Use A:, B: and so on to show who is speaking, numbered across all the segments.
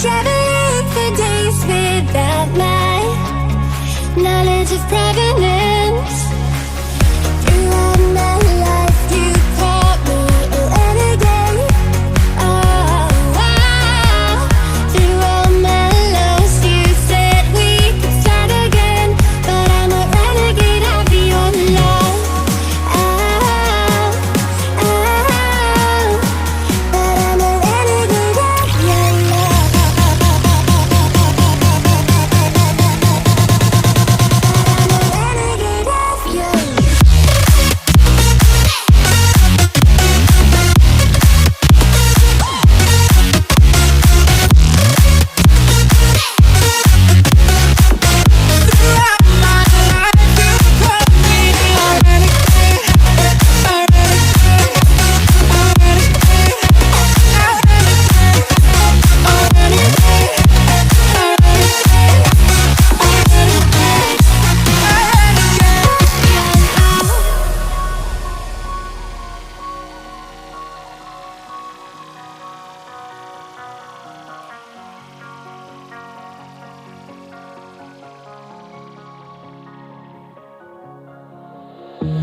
A: traveling for days without my knowledge of provenance. Throughout my life, you taught me a renegade. Oh, wow. Through all my lows, you said we could start again, but I'm a renegade of your love. Oh, oh, but I'm a renegade of your love.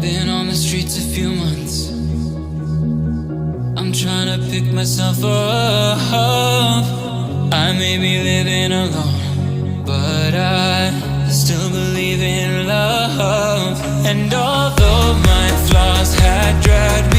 B: Been on the streets a few months. I'm trying to pick myself up. I may be living alone, but I still believe in love. And although my flaws had dragged